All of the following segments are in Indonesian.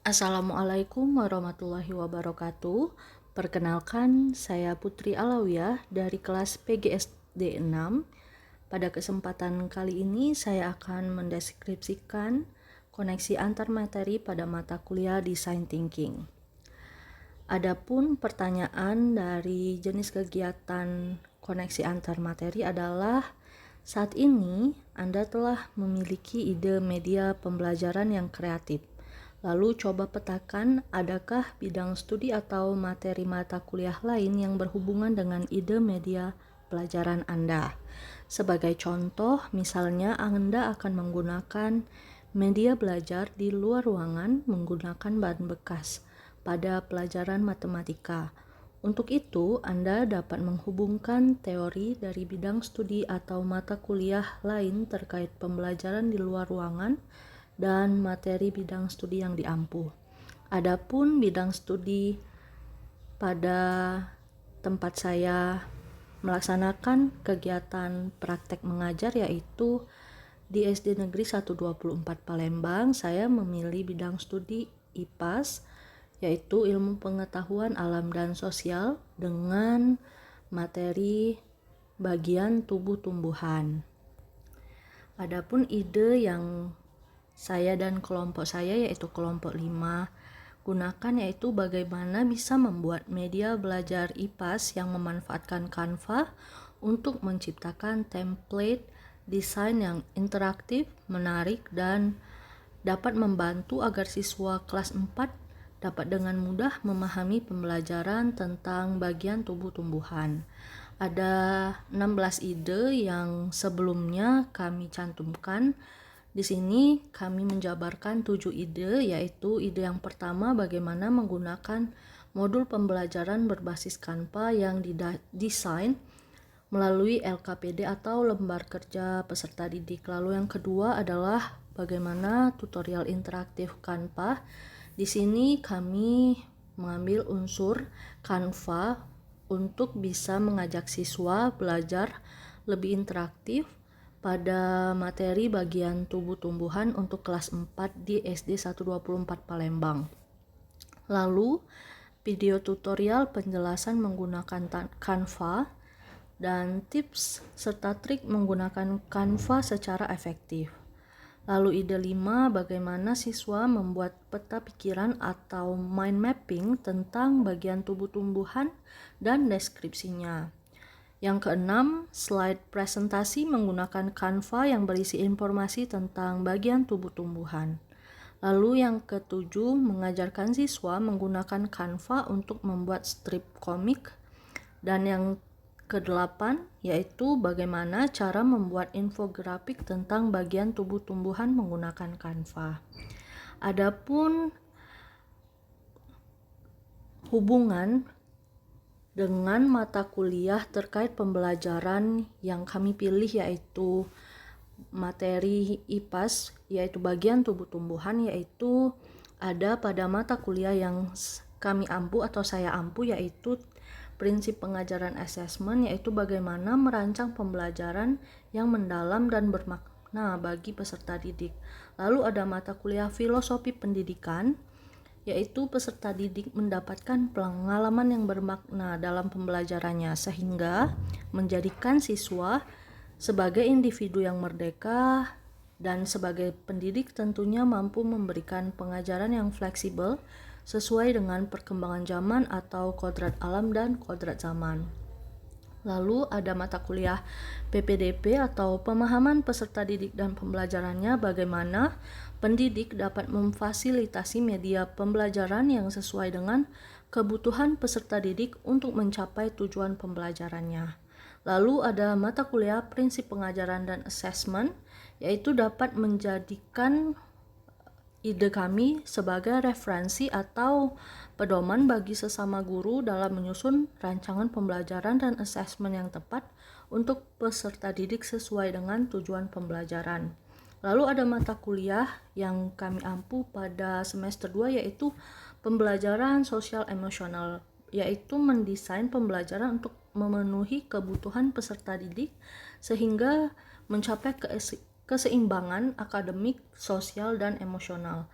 Assalamualaikum warahmatullahi wabarakatuh. Perkenalkan, saya Putri Alawiyah dari kelas PGSD 6. Pada kesempatan kali ini saya akan mendeskripsikan koneksi antar materi pada mata kuliah Design Thinking. Adapun pertanyaan dari jenis kegiatan koneksi antar materi adalah, saat ini Anda telah memiliki ide media pembelajaran yang kreatif. Lalu coba petakan, adakah bidang studi atau materi mata kuliah lain yang berhubungan dengan ide media pelajaran Anda. Sebagai contoh, misalnya Anda akan menggunakan media belajar di luar ruangan menggunakan bahan bekas pada pelajaran matematika. Untuk itu, Anda dapat menghubungkan teori dari bidang studi atau mata kuliah lain terkait pembelajaran di luar ruangan dan materi bidang studi yang diampu. Adapun bidang studi pada tempat saya melaksanakan kegiatan praktek mengajar yaitu di SD Negeri 124 Palembang. Saya memilih bidang studi IPAS, yaitu ilmu pengetahuan alam dan sosial dengan materi bagian tubuh tumbuhan. Adapun ide yang saya dan kelompok saya, yaitu kelompok 5, gunakan yaitu bagaimana bisa membuat media belajar IPAS yang memanfaatkan Canva untuk menciptakan template desain yang interaktif, menarik, dan dapat membantu agar siswa kelas 4 dapat dengan mudah memahami pembelajaran tentang bagian tubuh tumbuhan. Ada 16 ide yang sebelumnya kami cantumkan. Di sini kami menjabarkan 7 ide, yaitu ide yang pertama bagaimana menggunakan modul pembelajaran berbasis Canva yang didesain melalui LKPD atau lembar kerja peserta didik. Lalu yang kedua adalah bagaimana tutorial interaktif Canva. Di sini kami mengambil unsur Canva untuk bisa mengajak siswa belajar lebih interaktif pada materi bagian tubuh tumbuhan untuk kelas 4 di SD 124 Palembang. Lalu video tutorial penjelasan menggunakan Canva dan tips serta trik menggunakan Canva secara efektif. Lalu ide 5, bagaimana siswa membuat peta pikiran atau mind mapping tentang bagian tubuh tumbuhan dan deskripsinya. Yang keenam, slide presentasi menggunakan Canva yang berisi informasi tentang bagian tubuh tumbuhan. Lalu yang ketujuh, mengajarkan siswa menggunakan Canva untuk membuat strip komik. Dan yang kedelapan, yaitu bagaimana cara membuat infografik tentang bagian tubuh tumbuhan menggunakan Canva. Adapun hubungan dengan mata kuliah terkait pembelajaran yang kami pilih yaitu materi IPAS, yaitu bagian tubuh tumbuhan, yaitu ada pada mata kuliah yang kami ampu atau saya ampu, yaitu prinsip pengajaran asesmen, yaitu bagaimana merancang pembelajaran yang mendalam dan bermakna bagi peserta didik. Lalu ada mata kuliah filosofi pendidikan, yaitu peserta didik mendapatkan pengalaman yang bermakna dalam pembelajarannya sehingga menjadikan siswa sebagai individu yang merdeka dan sebagai pendidik tentunya mampu memberikan pengajaran yang fleksibel sesuai dengan perkembangan zaman atau kodrat alam dan kodrat zaman. Lalu ada mata kuliah PPDP atau pemahaman peserta didik dan pembelajarannya, bagaimana pendidik dapat memfasilitasi media pembelajaran yang sesuai dengan kebutuhan peserta didik untuk mencapai tujuan pembelajarannya. Lalu ada mata kuliah prinsip pengajaran dan assessment, yaitu dapat menjadikan ide kami sebagai referensi atau pedoman bagi sesama guru dalam menyusun rancangan pembelajaran dan asesmen yang tepat untuk peserta didik sesuai dengan tujuan pembelajaran. Lalu ada mata kuliah yang kami ampu pada semester 2 yaitu pembelajaran sosial emosional, yaitu mendesain pembelajaran untuk memenuhi kebutuhan peserta didik sehingga mencapai keseimbangan akademik, sosial, dan emosional.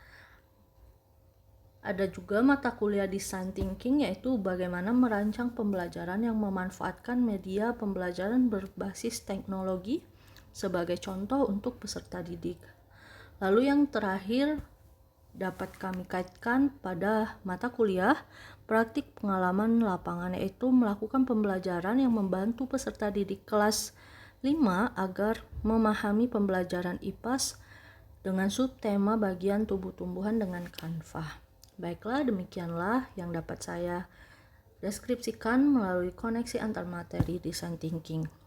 Ada juga mata kuliah Design Thinking, yaitu bagaimana merancang pembelajaran yang memanfaatkan media pembelajaran berbasis teknologi sebagai contoh untuk peserta didik. Lalu yang terakhir dapat kami kaitkan pada mata kuliah praktik pengalaman lapangan, yaitu melakukan pembelajaran yang membantu peserta didik kelas 5 agar memahami pembelajaran IPAS dengan subtema bagian tumbuh-tumbuhan dengan Canva. Baiklah, demikianlah yang dapat saya deskripsikan melalui koneksi antar materi Design Thinking.